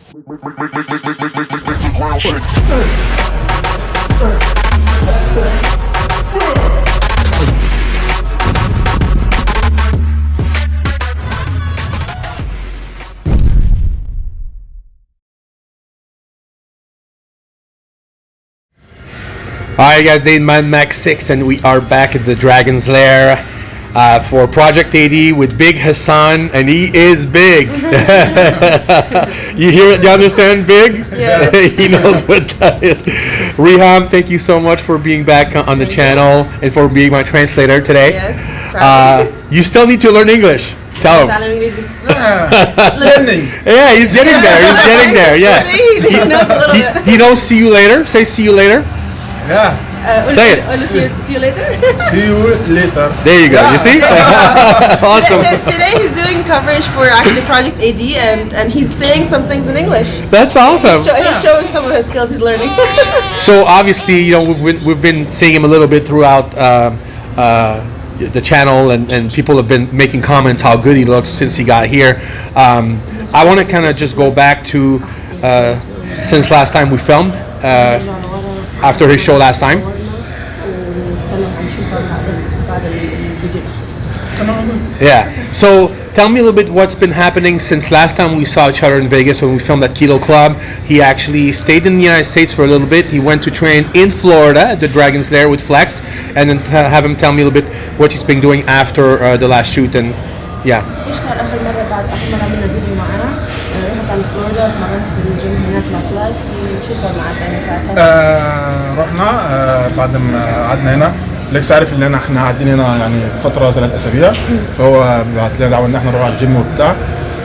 Alright guys, Dane Man Max 6 and we are back at the Dragon's Lair for Project AD with Big Hassan, and he is big. You hear it? You understand big? Yeah. He knows what that is. Riham, thank you so much for being back on the channel and for being my translator today. Yes, proud. You still need to learn English. Tell him. Learning. Yeah, he's getting there. He's getting there. Yeah. He knows a little bit. He knows see you later. Say see you later. Yeah. Say it. See you later. See you later. There you go. You see? Awesome. Today he's doing coverage for actually Project AD, and he's saying some things in English. That's awesome. He's showing some of his skills he's learning. So obviously, you know, we've been seeing him a little bit throughout the channel, and people have been making comments how good he looks since he got here. I want to kind of just go back to since last time we filmed. After his show last time. Yeah. So tell me a little bit what's been happening since last time we saw each other in Vegas when we filmed at Kilo Club. He actually stayed in the United States for a little bit. He went to train in Florida at the Dragon's Lair with Flex, and then have him tell me a little bit what he's been doing after the last shoot. And yeah. رحنا بعد ما قعدنا هنا. فليكس عارف ان احنا قاعدين هنا يعني فتره 3 أسابيع، فهو بعت لنا دعوه ان احنا نروح على الجيم وبتاع.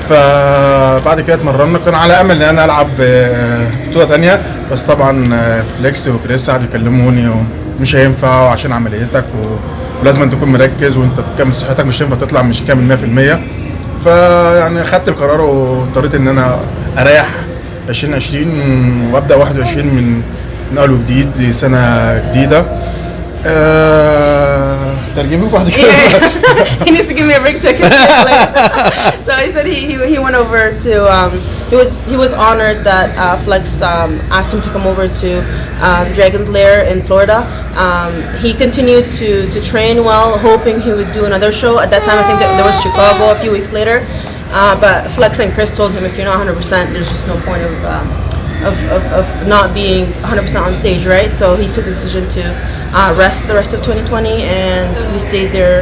فبعد كده اتمرنا، كان على امل ان انا العب بطوله ثانيه، بس طبعا فليكس وكريس قعدوا يكلموني ومش هينفع عشان عمليتك ولازم أن تكون مركز، وانت بكامل صحتك مش هينفع تطلع مش كامل 100%. فيعني خدت القرار واضطريت ان انا اريح 2020 وابدا 21 من اول وجديد، دي سنه جديده. ترجمه بعد كده. He needs to give me a break so I can So he said he went over to he was honored that Flex asked him to come over to the Dragon's Lair in Florida. He continued to train well, hoping he would do another show. At that time, I think there was Chicago a few weeks later. But Flex and Chris told him, if you're not 100%, there's just no point of not being 100% on stage, right? So he took the decision to rest the rest of 2020, and we stayed there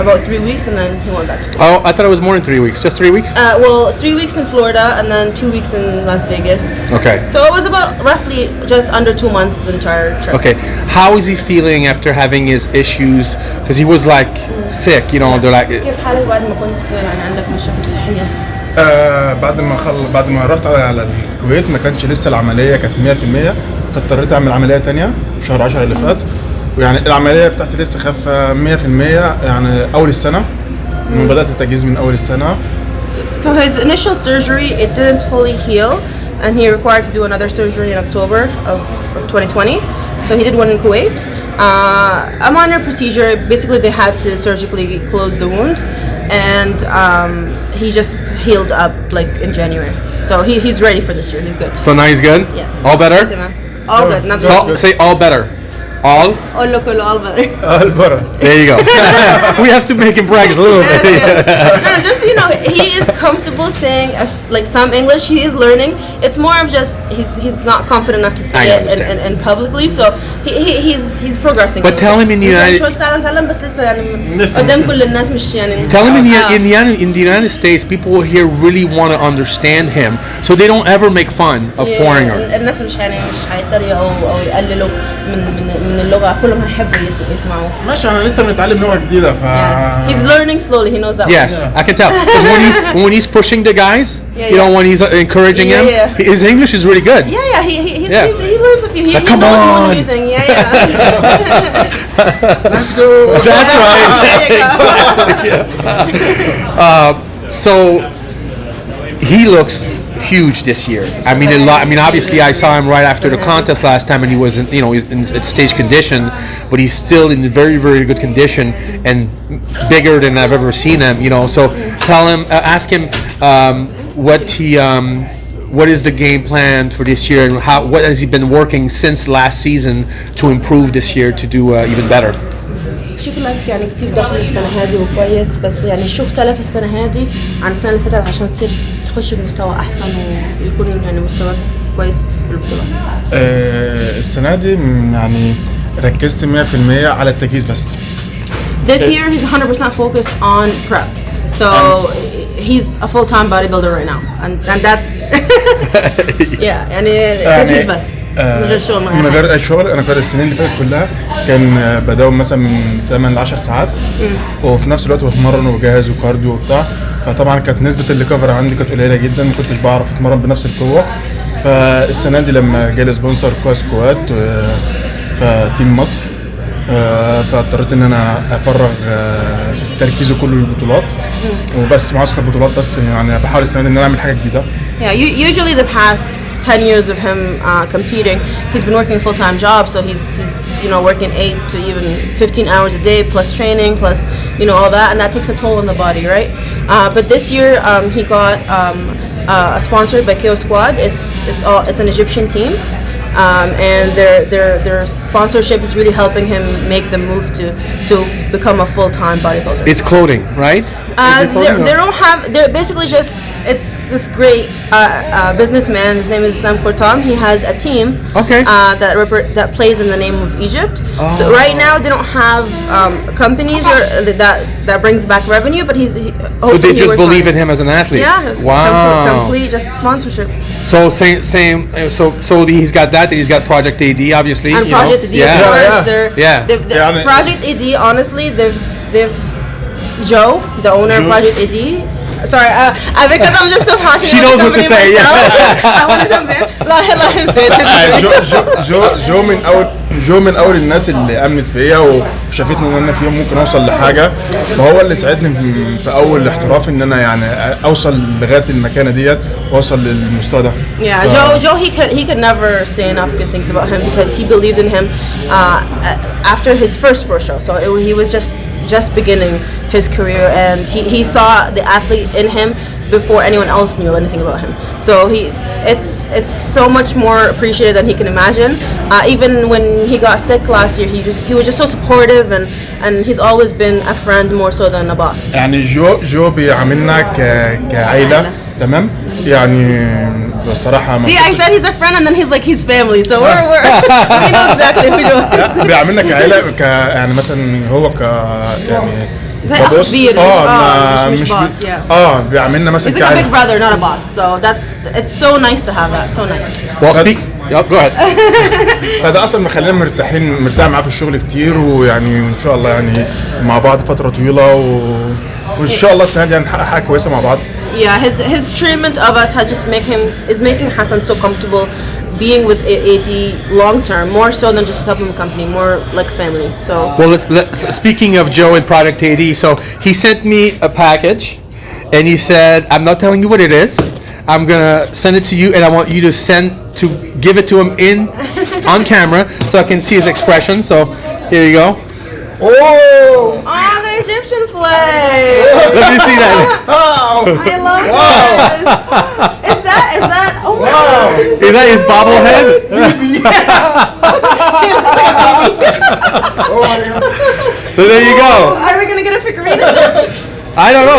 about 3 weeks, and then he went back to Florida. Oh, I thought it was more than 3 weeks. Just 3 weeks? Well, 3 weeks in Florida, and then 2 weeks in Las Vegas. Okay. So it was about roughly just under 2 months the entire trip. Okay. How is he feeling after having his issues? Because he was like sick, you know. They're like. كيف حالك بعد ما كنت يعني عندك مشاكل صحية؟ بعد ما رحت على الكويت ما كانش لسه العمليه كانت 100%، فاضطريت اعمل عمليه ثانيه شهر 10 اللي فات، ويعني العمليه بتاعتي لسه خافه 100% يعني اول السنه، من بدات التجهيز من اول السنه. So his initial surgery, it didn't fully heal, and he required to do another surgery in October of 2020. So he did one in Kuwait. A minor procedure. Basically, they had to surgically close the wound, and he just healed up like in January. So he's ready for this year. He's good. So now he's good? Yes. All better? All good. Not So good. say all better. All? All better. البرة. There you go. We have to make him practice a little bit. No, just he is comfortable saying like some English. He is learning. It's more of just he's not confident enough to say it and publicly. So he's progressing. But tell him in the United. Tell him in the United States, people here really want to understand him, so they don't ever make fun of foreigners. الناس مش هيتريقوا او يقللوا من اللغة، كلهم هيحبوا يسمعوا. ماشي، انا لسه بنتعلم لغه جديده He's learning slowly. He knows that. Yes, I can tell. When he's pushing the guys, you know, when he's encouraging him, his English is really good. Yeah, he learns a few. He come knows on. more than you think. Yeah. Let's go. That's right. So he looks huge this year. I mean, a lot. I mean, obviously, I saw him right after the contest last time, and he wasn't, you know, he's in stage condition, but he's still in very, very good condition and bigger than I've ever seen him. You know, so tell him, ask him what is the game plan for this year, and what has he been working since last season to improve this year to do even better? شكل لك يعني كتير دخل السنة هذه وكويس، بس يعني شو اختلف السنة هذه عن السنة اللي فاتت عشان تصير تخش بمستوى أحسن ويكون يعني مستوى كويس بالبطولات؟ السنة دي يعني ركزت 100% على التجهيز بس. This year he's 100% focused on prep. So he's a full-time bodybuilder right now, and that's yeah يعني تجهيز بس من غير شغل من غير اي شغل. انا كان السنين اللي فاتت كلها كان بداوم مثلا من 8 ل 10 ساعات وفي نفس الوقت بتمرن وبجهز وكارديو وبتاع، فطبعا كانت نسبه الليكفر عندي كانت قليله جدا، ما كنتش بعرف اتمرن بنفس القوه. فالسنه دي لما جالي سبونسر كويس كوات فتيم مصر، فاضطريت ان انا افرغ تركيزي كله للبطولات وبس، معسكر بطولات بس. يعني بحاول السنه دي ان انا اعمل حاجه جديده. Yeah, usually the past 10 years of him competing, he's been working a full-time job, so he's you know working 8 to even 15 hours a day plus training plus you know all that, and that takes a toll on the body, right? But this year he got sponsored by KO Squad. It's an Egyptian team. And their sponsorship is really helping him make the move to become a full-time bodybuilder. It's clothing, right? They don't have. They're basically just. It's this great businessman. His name is Islam Kortam. He has a team. Okay. That plays in the name of Egypt. So right now they don't have companies or that brings back revenue. But so they just believe in him as an athlete. Yeah. Wow. Complete just sponsorship. So same. So he's got that. And he's got Project AD, obviously. And Project AD, of course. Project AD, honestly, they've Joe, the owner of Project AD. Sorry, because I'm just so passionate. She knows what to say. I want to jump in. Let him say it. جو من اول الناس اللي امنت فيا وشافتني ان انا في يوم ممكن اوصل لحاجه، فهو اللي ساعدني في اول احتراف ان انا يعني اوصل لغايه المكانه ديت واوصل للمستوى ده. Yeah, Joe he could never say enough good things about him because he believed in him after his first pro show. So he was just beginning his career, and he saw the athlete in him before anyone else knew anything about him. So it's so much more appreciated than he can imagine. Even when he got sick last year, he was just so supportive, and he's always been a friend more so than a boss. يعني جو بيعاملنا كعائله، تمام؟ يعني بصراحه See, I said he's a friend, and then he's like he's family. So we know exactly who Joe is. بيعاملنا كعائله يعني مثلا هو يعني زي أخ كبير مش boss. بيعاملنا مثلا He's like a big brother, not a boss. So it's so nice to have that. So nice. Well, go ahead. فده اصلا مخلينا مرتاح معاه في الشغل كتير، ويعني ان شاء الله يعني مع بعض فتره طويله وان شاء الله السنه دي هنحقق حاجه كويسه مع بعض. Yeah, his treatment of us has just making Hassan so comfortable being with AD long term, more so than just a supplement company, more like family. So well, speaking of Joe and Product AD, so he sent me a package, and he said, "I'm not telling you what it is. I'm gonna send it to you, and I want you to give it to him on camera so I can see his expression." So here you go. Oh! The Egyptian flag. Let me see that. Oh! I love this. Is that? Oh wow! Is that his bobblehead? Oh my God! So there you go. Are we gonna get a figurine of this? I don't know.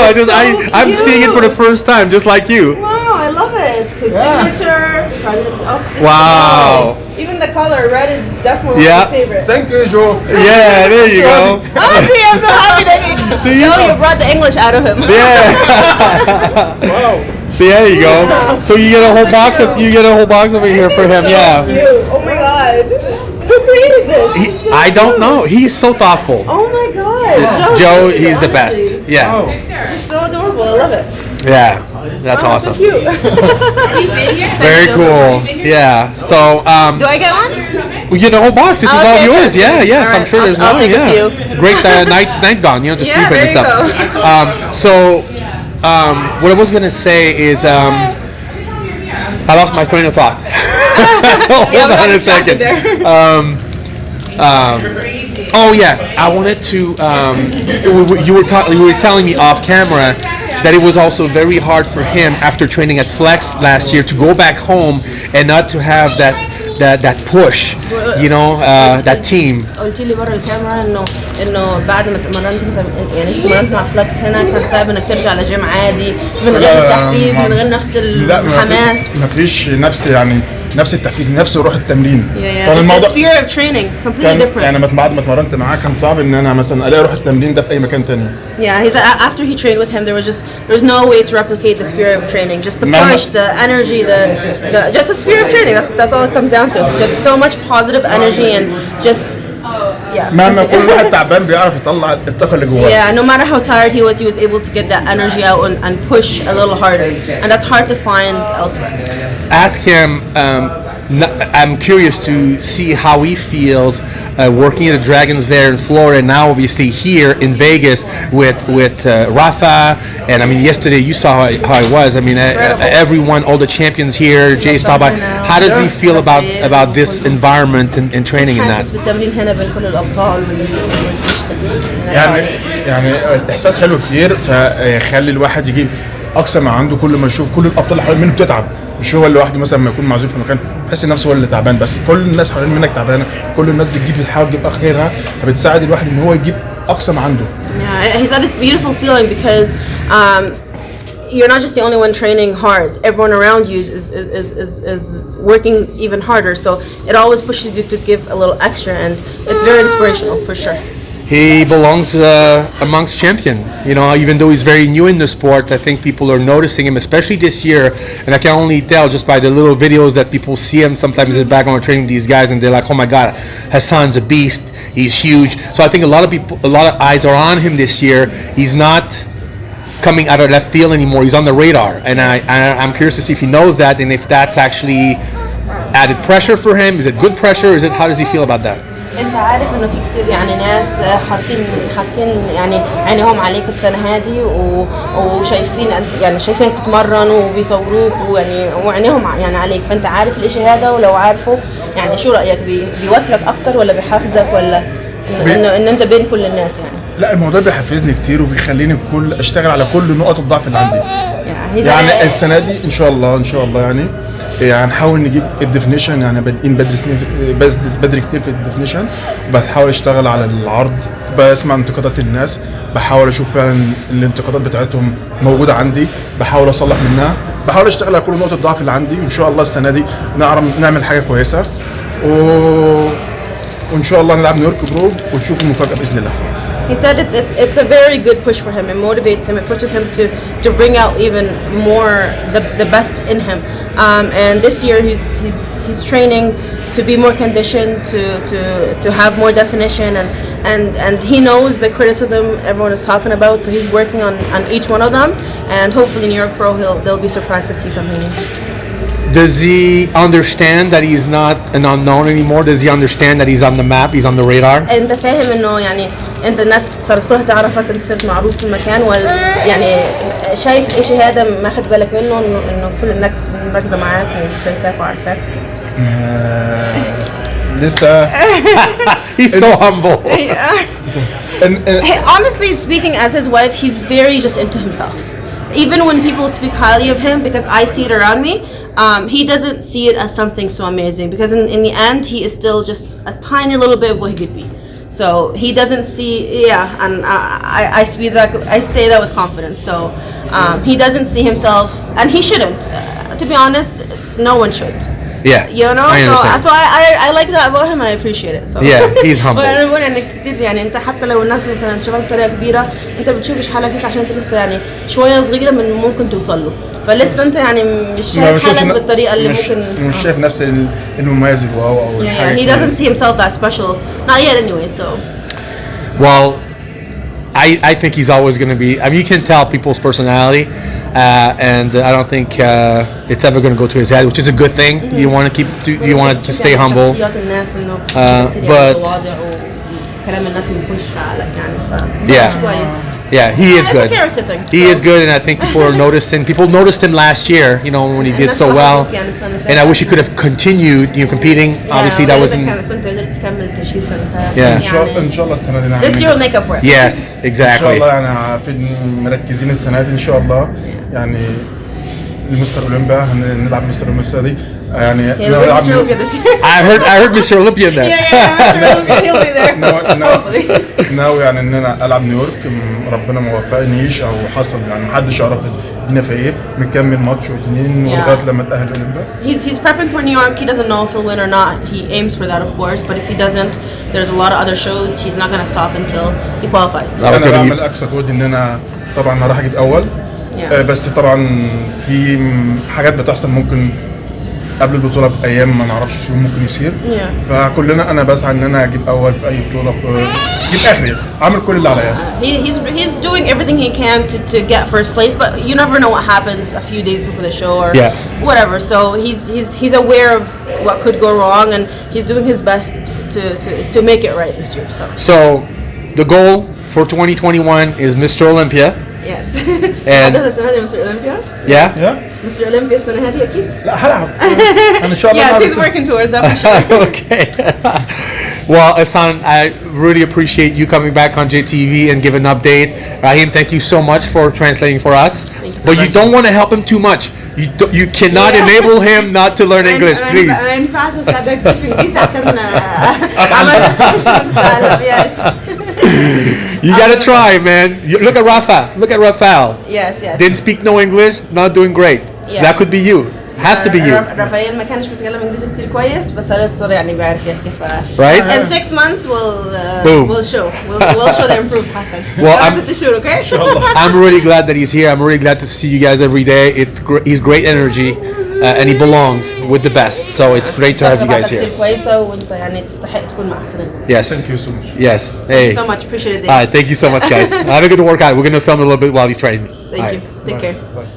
I'm seeing it for the first time, just like you. Wow, I love it. His signature. Wow. Even the color red is definitely my favorite. Thank you, Joe. Yeah, there you go. Oh, see, I'm so happy that you brought the English out of him. Yeah. Wow. There you go. So you get a whole box over here for him. Yeah. Oh my God. Who created this? I don't know. He's so thoughtful. Oh my God. Joe, he's the best. Yeah. Oh. This is so adorable. I love it. Yeah. That's awesome. So cute. Very cool. Yeah. So Do I get one? you get a whole box. This is all yours. Okay. Yeah. Yes. All right. I'm sure there's I'll more. take a few. Great nightgown. You know, just sleep and stuff. So what I was gonna say is I lost my train of thought. Hold on a second. Oh yeah, I wanted to. You were telling me off camera that it was also very hard for him after training at Flex last year to go back home and not to have that push, you know, that team. قلت لي بره الكاميرا انه بعد ما اتمرنت انت يعني اتمرنت مع فلكس هنا كان صعب انك ترجع لجيم عادي من غير التحفيز من غير نفس الحماس. ما فيش نفس التحفيز، نفس روح التمرين. كان الموضوع spirit of training completely different. يعني بعد ما اتمرنت معاه كان صعب ان انا مثلا الاقي روح التمرين ده في اي مكان تاني. Yeah, he's after he trained with him there was no way to replicate the spirit of training. Just the push, the energy, the just the spirit of training. That's all it comes down to. Just so much positive energy and just yeah. مهما كل واحد تعبان بيعرف يطلع الطاقة اللي جواه. Yeah, no matter how tired he was able to get that energy out and push a little harder. And that's hard to find elsewhere. Ask him. I'm curious to see how he feels working at the Dragons there in Florida. Now, obviously, here in Vegas with Rafa, and I mean, yesterday you saw how it was. I mean, everyone, all the champions here, Jay Staba. How does he feel about this environment and training in that? يعني الاحساس حلو كتير، فيخلي الواحد يجيب اقصى ما عنده. كل ما يشوف كل الابطال اللي حوالين منه بتتعب، مش هو لوحده. مثلا لما يكون معزول في مكان بحس نفسه هو اللي تعبان، بس كل الناس حوالين منك تعبانه، كل الناس بتحاول تجيب اخرها، فبتساعد الواحد ان هو يجيب اقصى ما عنده. Yeah, he said it's a beautiful feeling because you're not just the only one training hard. Everyone around you is working even harder. So it always pushes you to give a little extra, and it's very inspirational for sure. He belongs amongst champion. You know, even though he's very new in the sport, I think people are noticing him, especially this year. And I can only tell just by the little videos that people see him sometimes in the background training these guys, and they're like, "Oh my God, Hassan's a beast. He's huge." So I think a lot of eyes are on him this year. He's not coming out of left field anymore. He's on the radar, and I'm curious to see if he knows that and if that's actually added pressure for him. Is it good pressure? Is it, how does he feel about that? انت عارف انه في كتير يعني ناس حاطين يعني عينيهم عليك السنه هذه شايفينك بتتمرن وبيصوروك وعينيهم يعني عليك، فانت عارف الاشي هذا، ولو عارفه يعني شو رايك بيوترك اكتر ولا بيحفزك ولا انه انت بين كل الناس يعني؟ لا، الموضوع بيحفزني كتير وبيخليني اشتغل على كل نقط الضعف اللي عندي. يعني السنه دي ان شاء الله يعني هنحاول نجيب الديفينيشن. يعني بادئين بدري كتير في الديفينيشن، بحاول اشتغل على العرض، بسمع انتقادات الناس، بحاول اشوف فعلا الانتقادات بتاعتهم موجوده عندي، بحاول اصلح منها، بحاول اشتغل على كل نقطه ضعف اللي عندي، وان شاء الله السنه دي نعمل حاجه كويسه، وان شاء الله نلعب نيويورك برو ونشوف المفاجاه باذن الله. He said it's a very good push for him. It motivates him. It pushes him to bring out even more the best in him. And this year he's training to be more conditioned, to have more definition, and he knows the criticism everyone is talking about. So he's working on each one of them, and hopefully New York Pro they'll be surprised to see something new. Does he understand that he's not an unknown anymore? Does he understand that he's on the map, he's on the radar? انت فاهم انه يعني انت الناس صارت كلها تعرفك، انت صرت معروف في المكان، يعني شايف الاشي هذا ما خد بالك منه انه كل الناس مركزه معاك وشايفاك وعارفاك؟ لسه. He's so humble. Honestly speaking, as his wife, he's very just into himself. Even when people speak highly of him, because I see it around me, he doesn't see it as something so amazing, because in the end he is still just a tiny little bit of what he could be. So he doesn't see, and I say that with confidence. So he doesn't see himself, and he shouldn't. To be honest, no one should. Yeah, you know. I understand. So I like that about him and I appreciate it. So yeah, he's humble. انا بقول يعني كتير، يعني انت حتى لو الناس مثلا شافك بطريقه كبيره، انت بتشوفش حالك فيك عشان انت لسه يعني شويه صغيره من ممكن توصل له، فلسه انت يعني مش شايف حالك بالطريقه اللي ممكن مش شايف نفس المميز الواو او الحاجه. He doesn't see himself that special, not yet anyway. So well, I think he's always going to be. I mean, you can tell people's personality, and I don't think it's ever going to go to his head, which is a good thing. Mm-hmm. You want to stay humble. But yeah, Yeah, he is It's good. a character thing. He So- is good, and I think people noticed him. People noticed him last year, you know, when he did الناس so كلها well. يعني السنة اللي And I فاتت. wish he could have continued, you know, competing. Obviously, that wasn't. كنت قدرت تكمل تشويه السنة اللي فاتت. Yeah. ان شاء الله السنه دي This year will make up for it. Yes, ان شاء exactly. الله يعني في مركزين السنه دي ان شاء الله يعني المستر اولمبيا هنلعب مستر اولمبيا السنه دي يعني Yeah, we're نلعب Mr. Olympia this year. I heard Mr. Olympia in there. Mr. Olympia, he'll be there. Hopefully. ناوي يعني ان انا العب نيويورك ربنا ما وفقنيش او حصل يعني محدش يعرف الدنيا في ايه مكمل ماتش واثنين Yeah. ولغايه لما اتاهل اولمبيا He's prepping for New York. He doesn't know if he'll win or not. He aims for that, of course. But if he doesn't, there's a lot of other shows. He's not gonna stop until he qualifies. I was انا gonna بعمل اقصى جهد ان انا طبعا راح اجيب اول Yeah. بس طبعا في حاجات بتحصل ممكن قبل البطوله بايام ما نعرفش شو ممكن يصير Yeah. فكلنا انا بسعى ان انا اجيب اول في اي بطوله اجيب اخري اعمل كل اللي عليا He's doing everything he can to get first place, but you never know what happens a few days before the show or Yeah. whatever. So he's aware of what could go wrong, and he's doing his best to make it right this year. So So, the goal for 2021 is Mr. Olympia. yes. And- هذا السنة هذه Mr. Olympia. Yeah. يا Mr. Olympia السنة هذه أكيد. لا هلعب انا ان شاء الله Yes, هلعب he's السنة. working towards that for sure. Okay. Well, Hassan, I really appreciate you coming back on JayTV and give an update. Rahim, thank you so much for translating for us. you so But you much. don't want to help him too much. You cannot Yeah. enable him not to learn English, please. ما ينفعش أساعدك في الإنجليزي عشان عملت yes. You gotta try, man. Look at Rafa. Look at Rafael. Yes, yes. Didn't speak no English, not doing great. So Yes. that could be you. Has to be you. رافائيل ما كانش بيتكلم انجليزي كتير كويس بس لسه يعني بيعرف يحكي ف Right? In 6 months Boom. we'll show we'll show the improved Hassan. Well, I'm- 6 شهور okay? I'm really glad that he's here. I'm really glad to see you guys every day. He's great energy, and he belongs with the best. So it's great to have you guys كتير here. كويسة وانت يعني تستحق تكون مع حسن. Yes. Thank you so much. Yes. Hey. So much appreciate it. All right. Thank you so much, guys. Have a good workout. We're gonna film a little bit while he's training. Thank All you. right. Take Bye. care. Bye.